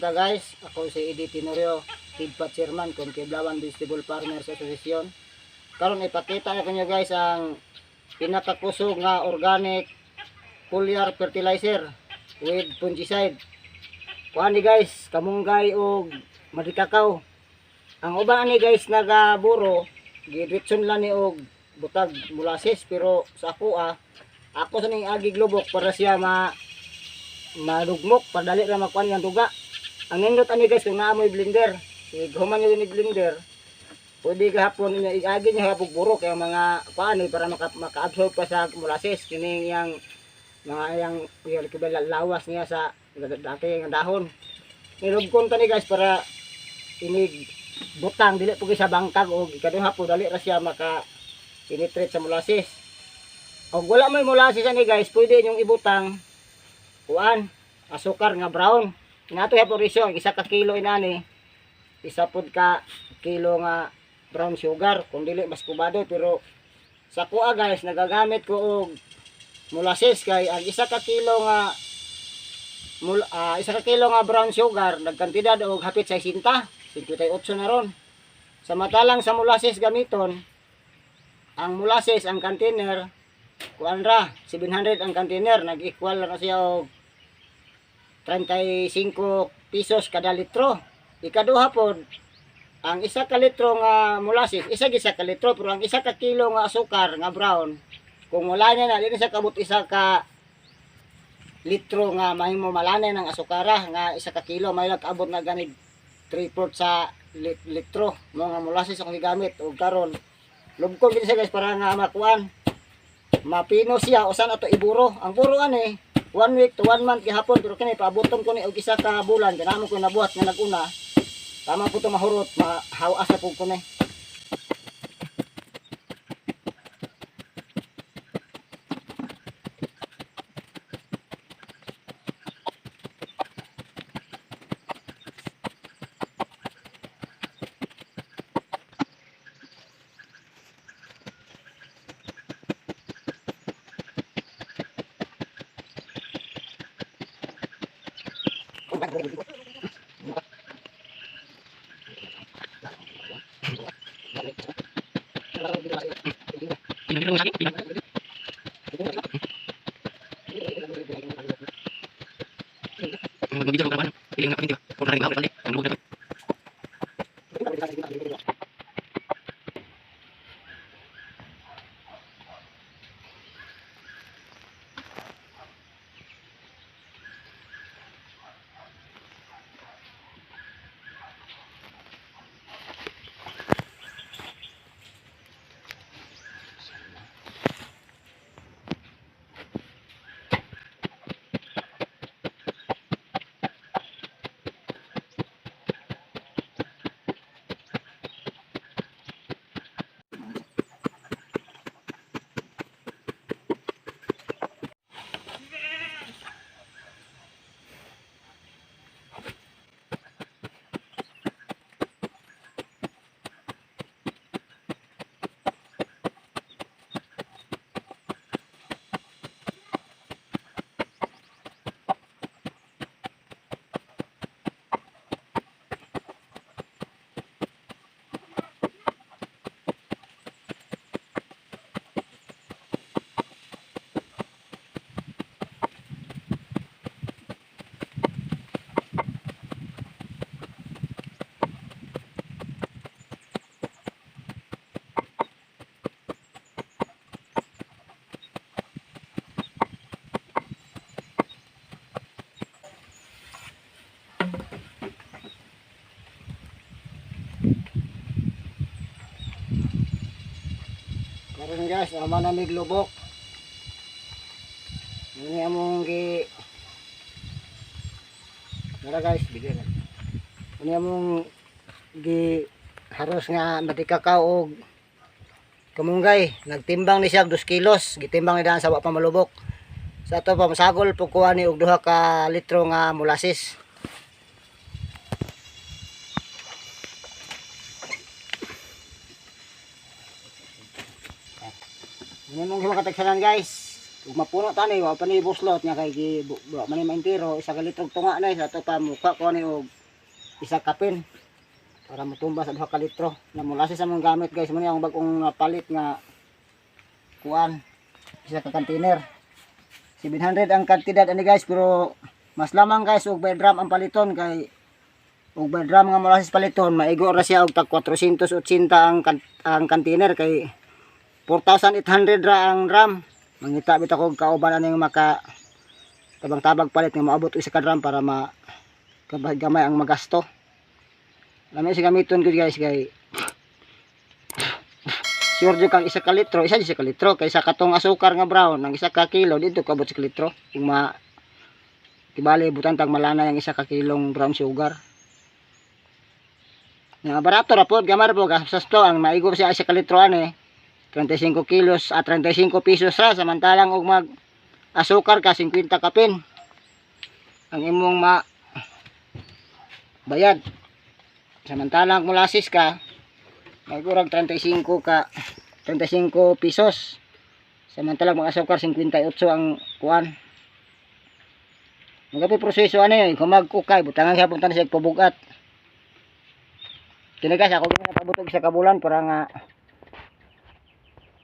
kita guys. Ako si Eddie Tenorio, Tidpat Chairman kung Kiblawan Vegetable Farmers Association. Karon ipakita ko nyo guys ang pinakakusog nga organic foliar fertilizer with fungicide. Kuha ni guys, kamunggay o madikakaw. Ang uban ni guys nagaburo, giritson lang ni og butag molasses, pero sa ako sa ning agi globok para siya madugmok, padali ra makuan nga duga. Ang nindot ani guys kung naamoy blender, human nyo ni blender, pwede gahapon niya iagi niya hapog buro kay mga paano para maka-absorb pa sa molasses kining yang mga yang lawas niya sa dati nga dahon. Nilugkon ta ni guys para inig butang dili po sa bangkag o ikaduha po dali ra siya maka penetrate sa molasses. Og wala may molasses ani guys, pwede nyong ibutang kuan asukar nga brown. Nato ya po risyo, isa ka kilo inani, isa pud ka kilo nga brown sugar kung dili mas kubado. Pero sa kuha guys nagagamit ko og molasses kay ang isa ka kilo nga brown sugar nagkantidad og hapit sa 58 na ron. Samantalang sa molasses gamiton, ang molasses ang container kuan ra 700 ang container, nag-equal na siya og 35 pesos kada litro. Ikaduha pod ang isa ka litro nga molasses, isa ka litro, pero ang isa ka kilo nga asukar nga brown, kung wala niya na dili sa kabot isa ka litro nga mahimo malanay ng asukara nga isa ka kilo, may nag-abot na ganid 3/4 sa litro mga molasses akong gigamit. Og karon lubkon gid siya guys para nga makuan mapino siya usan ato iburo. Ang buro ani 1 week to 1 month gihapon, pero kini paaboton ko ni og isa ka bulan kanamo ko nabuhat nga naguna tama po to mahurot mahawas na po ko ni. Karon guys, ama na mig lubok. Ini among Nara guys, bigyan na. Ini among haros nga madikakaw og kamunggay. Nagtimbang ni siya 2 kilos, gitimbang ni daan sa wa pa malubok. Sa ato pa masagol po kuha ni og 2 ka litro nga molasses. Ganun mong makatagsanan guys. Ug mapuno tani wa pa ni buslot nya kay man ni maintiro isa ka litro tunga na sa to pa mukha ko ni og isa kapin para motumba sa 2 ka litro na molasses sa mong gamit guys mo ni ang bagong palit nga kuan isa ka container 700 ang kantidad ani guys pero mas lamang guys og by drum ang paliton kay og by drum nga molasses paliton maigo ra siya og tag 480 ang container kay 4,800 ra ang drum. Mangita bitaw ko kauban ani maka tabang-tabag palit nga maabot isa ka drum para gamay ang magasto. Lami si gamiton gud guys kay sure jud kang isa ka litro kay sa katong asukar nga brown ang isa ka kilo dito kabot sa litro kung tibali butan tag malana ang isa ka kilong brown sugar. Nga barato ra pod gamar po gasto ang maigo siya isa ka litro ani 35 kilos at 35 pesos ra samantalang og mag asukar ka 50 kapin ang imong bayad samantalang molasses ka magurag 35 pesos samantalang mag asukar 58 ang kuan magapi proseso ani kung magkukay butangan siya punta na siya pabugat kini guys ako ginapabutog sa kabulan para nga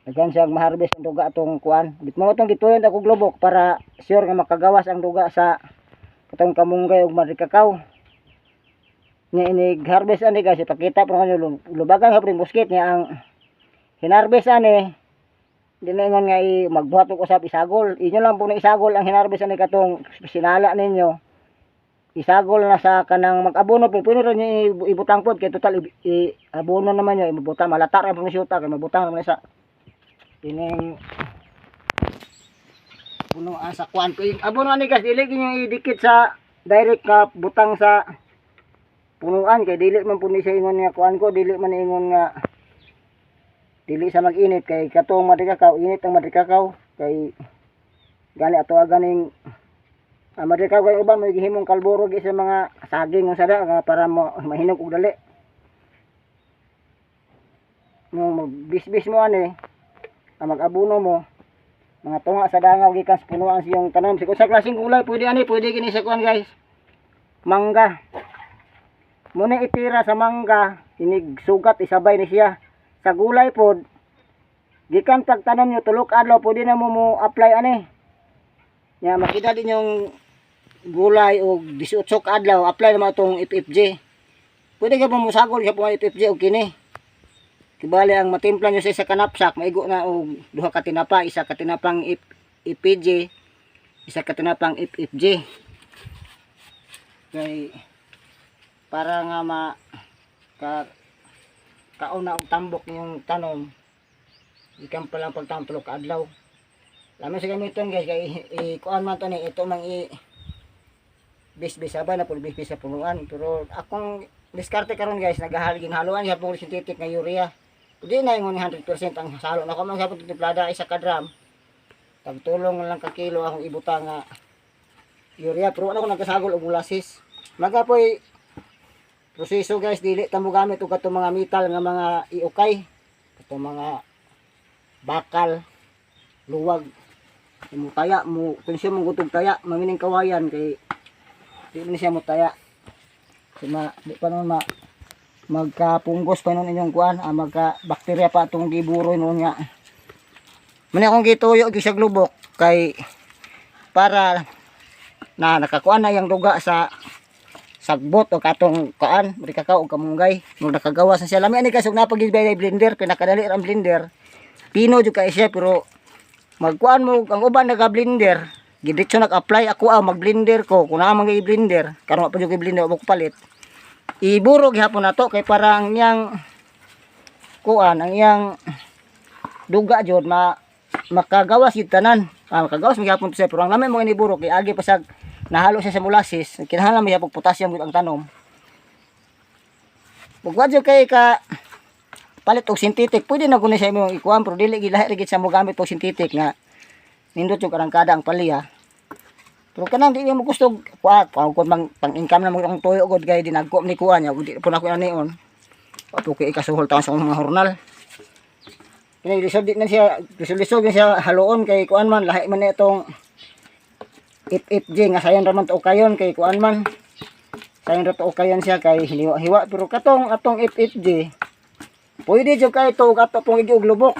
Nagkan siya ma-harvest ang duga atong kuan. Bitmo itong gituyon ako globok para sure nga makagawas ang duga sa katong kamunggay ug marikakaw. Nya inig harvest ani guys ipakita pero kanyo lubagan sa musket niya ang hinarvest ani. Di na ingon nga magbuhat og usab isagol. Inyo lang po na isagol ang hinarvest ani katong sinala ninyo. Isagol na sa kanang mag-abono pero pwede rin nyo ibutang pod kay total abono naman nyo ibutang malata ra pang syuta kay mabutang naman sa ining puno sa kuan ko yung abono ani guys dili ginyo idikit sa direct ka butang sa punuan kay dili man pud ni sa ingon nga kuan ko dili man ingon nga dili sa mag-init kay katong madikakaw init ang madikakaw kay gani ato ganing madikakaw kay uban may gihimong kalburo gi sa mga saging ng sada nga para mahinog og dali no bisbis mo ani mag-abuno mo mga tunga sa dangaw gikan sa punuan siyang tanom sig usa klaseng gulay pwede ani pwede kini sa kuan guys mangga muna itira sa mangga inig sugat isabay ni siya sa gulay pod gikan pagtanom nyo tulok adlaw pwede na mo apply ani nya makita din yung gulay og 18 adlaw apply naman itong FFJ pwede ka mo musagol sa mga FFJ og kini kibali ang matimpla nyo sa isa kanapsak maigo na og 2 ka tinapa isa ka tinapang FPJ isa ka tinapang FFJ kay para nga kauna og tambok yung tanom ikan pa lang pagtamplo ka adlaw lami sa gamiton guys kay kuan man to ni ito mang bisbis sabay na pud bisbis sa punuan pero akong diskarte karon guys ginhaluan sa pong synthetic nga urea di na yung 100% ang salo na ko man sa tiplada isa ka drum tagtulong lang ka kilo akong ibutang nga urea pero ano ko nagkasagol og molasses magapoy proseso guys dili ta mo gamit og katong mga metal nga mga iukay katong mga bakal luwag mo taya mo kun siya mong gutog taya mamining kawayan kay di man siya mo taya di pa naman magkapunggos pa nun inyong kuan magka bakterya pa itong giburo nun nga muna akong gituyo gisag lubok kay para na nakakuan na yung duga sa sagbot o katong kuan marikakaw o kamunggay nung nakagawas na siya lami ani kasog napagibay blender pinakadali ang blender pino jud kay siya pero magkuan mo ang uban naga blender giditso nag-apply ako mag-blender ko kung naman i-blender karon pa jud i-blender mo ko palit iburog hapon nato kay parang yang kuan ang yang duga jud makagawas gid tanan makagawas magyapon siya pero ang lamin mo iniburog kay agi pa sag nahalo siya sa molasses kinahanglan may hapog potassium gid ang tanom ug wadyo kay ka palit og synthetic pwede na kuno sa imong ikuan pero dili gid lahi gid sa mo gamit og synthetic nga nindot yung karangkada ang palya pero kanang di mo gusto kung pang-income na mo ang tuyo god kay dinagko ni kuha niya di po na ko anion ato kay ikasuhol taon sa mga hornal Kini lisod din na siya, lisod na siya haloon kay kuan man lahi man itong FFG nga sayon ra man to kayon kay kuan man. Sayon ra to kayon siya kay hiwa-hiwa pero katong atong FFG pwede jud kay to ato pong igi og lubok.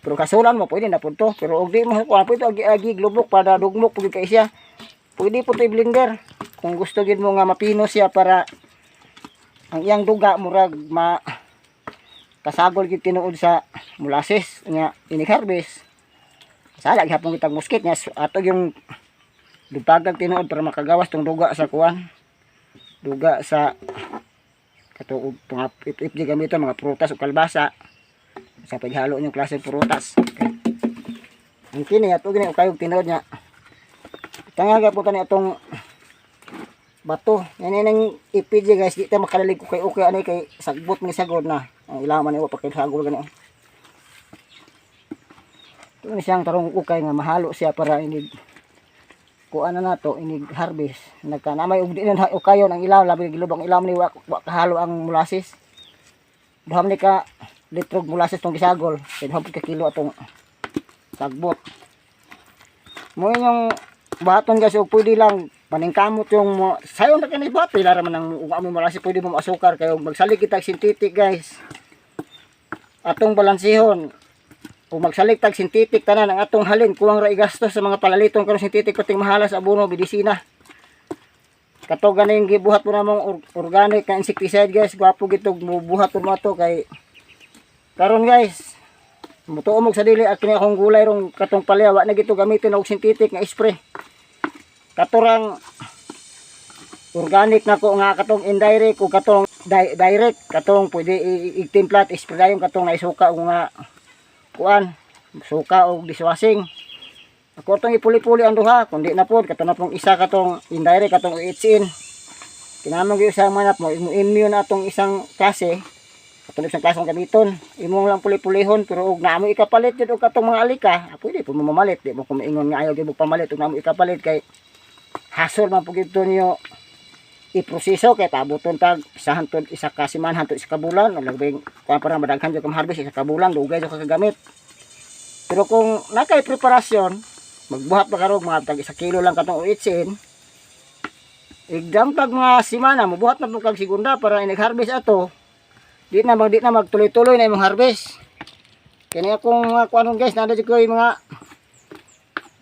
Pero kasulan mo pwede na pud to pero og di mo kuan pwede agi lubok para dugmok pud kay siya. Pwede po to i-blender kung gusto gid mo nga mapino siya para ang iyang duga murag kasagol gid tinuod sa molasses nga inig-harvest. Sala gihapon kitag musket nya ato yung dugtagag tinuod para makagawas tong duga sa kuan. Duga sa katuog mga if gamiton mga prutas o kalbasa sa paghalo yung klase prutas. Okay. Ang kini ato gini ukayog tinuod nya. Tangaga po tani atong bato. Yan yung IPG guys, di tayo makalalig ko kay okay anay kay sagbot ni sagod na. Ang ilaman niyo pa kay sagol gani. Ito ni siyang tarong ukay nga mahalo siya para inig kuan na nato inig harvest. Nagkanamay ug di na ukayon ang ilaw labi gilubang ilaw ni wa kahalo ang molasses. Duham ni ka litrog molasses tong gisagol. Kay duham ka kilo atong sagbot. Mo yung baton guys, pwede lang paningkamot yung sayon na kanil ba pila ra man ang amo molasses pwede mo asukar kayo magsalig kita synthetic guys. Atong balansihon o magsalig tag synthetic tanan ang atong halin kuwang ra igastos sa mga palaliton karon synthetic pating mahala sa abono medisina. Kato ganing gibuhat mo namong organic na insecticide guys, gwapo gitog mubuhat mo ato kay karon guys. Mutuo mo sa dili at kini akong gulay rong katong palya wa na gito gamitin og synthetic nga spray. Katurang organic na ko nga katong indirect o katong direct katong pwede igtimplat spray yung katong naisuka o nga kuan suka o dishwashing. Ako tong ipuli-puli ang duha kundi na pod katong na pong isa katong indirect katong itsin. Kinamang gyud sa manap mo immune na atong isang klase katong isang klase ang gamiton imong lang puli-pulihon pero og naamo ikapalit jud og katong mga alika pwede po mo mamalit di mo ko maingon nga ayaw gyud mo pamalit og naamo ikapalit kay hasol man po gito niyo iproseso kay pabuton tag isa ka siman hangtod isa ka bulan lagbing kuan para madaghan jud ka harvest isa ka bulan dugay jud ka kagamit. Pero kung nakay preparasyon magbuhat pa karog mga tag 1 kilo lang katong uitsin igdam tag mga semana mabuhat na pud kag segunda para inig-harvest ato di na magtuloy-tuloy na imong harvest. Kini akong mga kuanon guys nada jud ko mga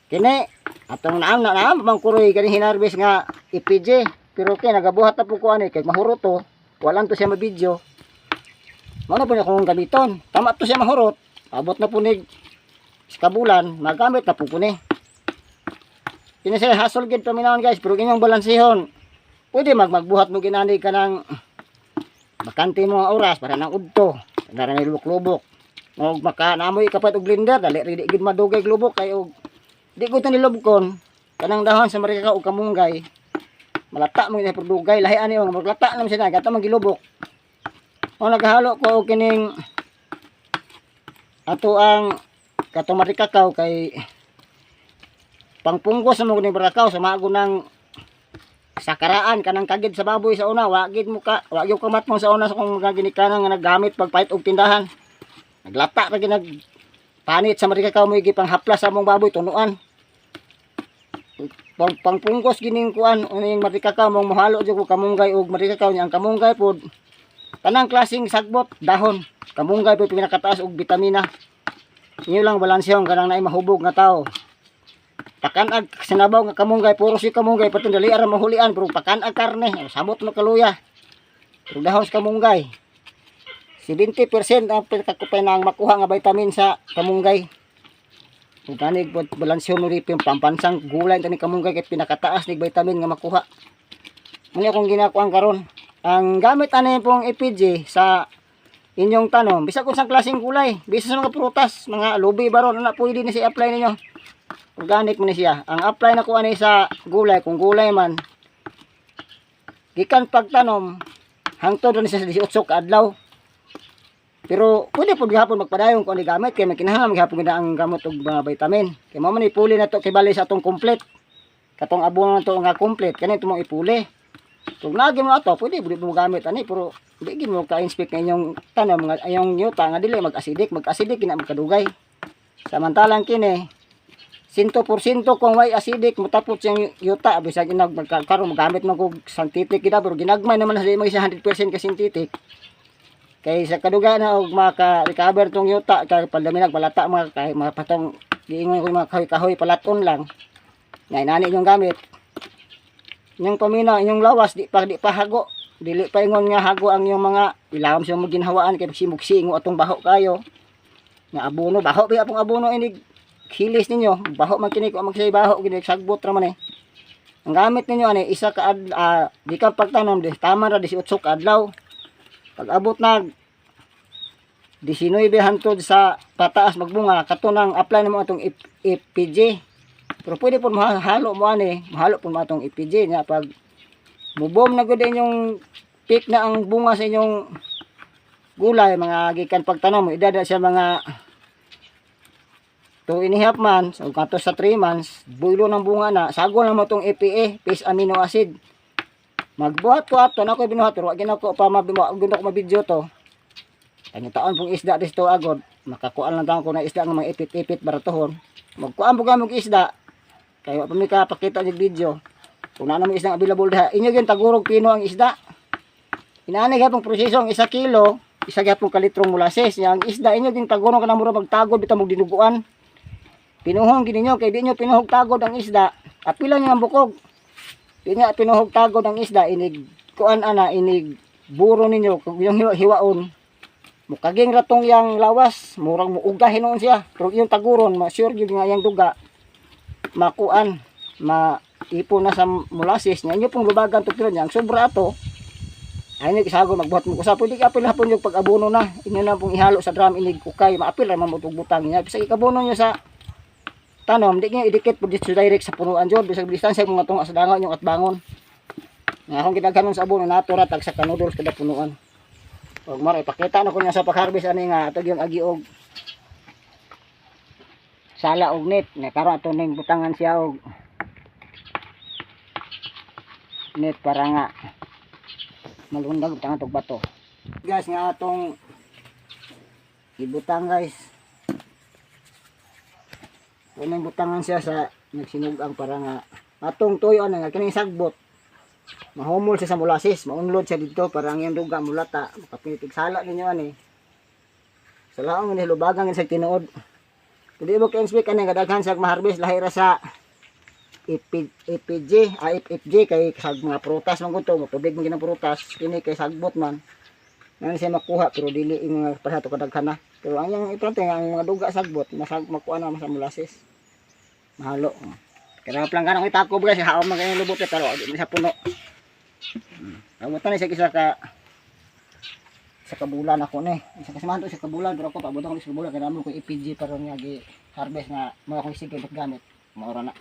kini atong naam mangkuroy kani hinarvest nga IPG pero kay nagabuhat na po ko ani kay mahurot to walang to siya mabidyo mano po niya kung gamiton tama to siya mahurot abot na po ni sa bulan magamit na po ni kini siya hasol gid paminahon guys pero inyong balansihon pwede magbuhat mo ginani ka ng bakante mo nga oras para nang udto para na lubok-lubok og maka namoy kapat og blender dali ri gid madugay lubok kay og di ko ito nilubkon kanang dahon sa marika o kamunggay malata mo yung perdugay lahi ani yung maglata naman siya na gato magilubok o naghalo ko o kining ato ang katong marikakaw kay pangpunggos sa mga barakaw sa mago ng sakaraan kanang kagid sa baboy sa una wagid mo ka wagid ka matmong sa una sa kung mga ginikanan nga naggamit pagpait og tindahan naglata ra ginag panit sa marikakaw mo igi panghaplas sa mong baboy tunuan pangpungkos gining kuan uning marikakaw mong mahalo jud ko kamunggay og marikakaw niya ang kamunggay pod kanang klaseng sagbot dahon kamunggay pod pinakataas og bitamina inyo lang balansyon kanang naay mahubog nga tao pakanag sinabaw nga kamunggay puro si kamunggay patong dali ara mahulian pero pakanag karne sabot mo kaluya pero dahon sa kamunggay 70% ang pinakakupay na ang makuha nga vitamin sa kamunggay. Kung kanig balansyon mo ripin pampansang gulay tani kamunggay kay pinakataas nig vitamin nga makuha. Muna kung ginakuan karon ang gamit ani pong IPG sa inyong tanom bisag kung sang klaseng gulay bisa sa mga prutas mga lubi baron na pwede ni si apply ninyo organic mo ni siya ang apply na ko ani sa gulay kung gulay man gikan pagtanom hangtod ni sa 18 ka adlaw. Pero pwede po gihapon magpadayon kung ano gamit kaya makinahanglan maghapon gina ang gamot og mga vitamin. Kaya mo man ipuli na to kay bali sa atong complete. Katong abono na to nga complete kani tumong ipuli. Kung nagi mo ato, pwede mo gamit ani pero di mo ka-inspect ng inyong tanom nga ayong yuta nga dili mag-acidic na magkadugay. Samantalang kini 100% kung way acidic mutapos yung yuta bisag magkaroon magamit man kog synthetic kita pero ginagmay naman sa mo 100% ka synthetic. Kay sa kadugay na og maka-recover tong yuta kay pandami nagbalata mga kay mga patong giingon ko mga kahoy palaton lang. Nga inani yung gamit. Yung pamina, yung lawas di pa hago. Dili pa ingon nga hago ang yung mga ilawom siya mo ginhawaan kay simugsingo atong baho kayo. Nga abono baho pa apong abono inig hilis ninyo. Baho man kini ko magsay baho kini sagbot ra man eh. Ang gamit ninyo ani isa ka di ka pagtanom di tama ra 18 ka adlaw. Pag abot na 19 hantod sa pataas magbunga katunang apply nimo atong FPG. Pero pwede po mahalo mo ani, mahalo po mo atong FPG nya pag mubom na gud yung peak na ang bunga sa inyong gulay mga gikan pagtanom mo idada siya mga 2.5 months o kato sa 3 months builo ng bunga na sagol na mo tong EPA, base amino acid. Magbuhat ko ato na ko binuhat pero wag ginako pa gundo ko mabidyo to. Kanya taon pong isda disto agod makakuan lang taon ko na isda ng mga ipit-ipit baratohon. Magkuan po gamog isda kay wa pa mi kapakita og video. Kung na mo isda available diha inyo gyud tagurog pino ang isda. Inaani gyapon proseso ang 1 kilo, isa gyapon ka litrong molasses. Yang isda inyo gyud tagurog kana mura magtagod bitaw mog dinuguan. Pinuhong gid ninyo kay di nyo pinuhog tagod ang isda. Apila niyo ang bukog. Di nga pinuhog tagod ang isda inig kuan ana inig buro ninyo kung yung hiwaon. Mukaging ratong yang lawas, murang muugahin noon siya. Pero yung taguron, ma-sure yun nga yung duga. Makuan, maipon na sa molasses niya. Inyo pong lubagan to kilo niya. Ang sobra ato, ay nyo kisago magbuhat mo. Kusa, pwede kapil hapon yung pag-abono na. Inyo na pong ihalo sa drum, inig kukay, maapil na mamutog butang niya. Bisa ikabono nyo sa tanom, di nyo idikit po dito direct sa punuan dyan. Bisa distansya mga tunga sa dangon yung atbangon. Nga akong kinaganon sa abono, natura, tag sa kanudol kada punuan. Og mara ipakita na ko niya sa pag-harvest ani nga atog yung agi og sala og net na karon ato ning butangan siya og net para nga malundag butangan tog bato. Guys nga atong ibutang guys. Unang butangan siya sa nagsinugang para nga atong tuyo nga kining sagbot. Mahumol siya sa molasses, maunlod siya dito para ang yung duga mulata, makapitig sala ninyo ani. Sa laong ni lubagan sa tinuod. Dili mo ka-inspect ani kadaghan sa ma-harvest lahi ra sa FPG, FFG kay sag mga prutas man gud to, tubig man ginang prutas, kini kay sagbot man. Nani siya makuha pero dili ing pasato kadaghan na. Pero ang yang importante ang mga duga sagbot, makuha na sa molasses. Mahalo. Kaya lang kanang itako guys, haom man kay lubot pero di sa puno. Abutan ni sa kabulan ako ni. Isa kasamahan to sa kabulan pero ako paabot ako sa kabulan kaya mo ko IPG para nga gi harvest nga mo ako sige gamit. Maura na.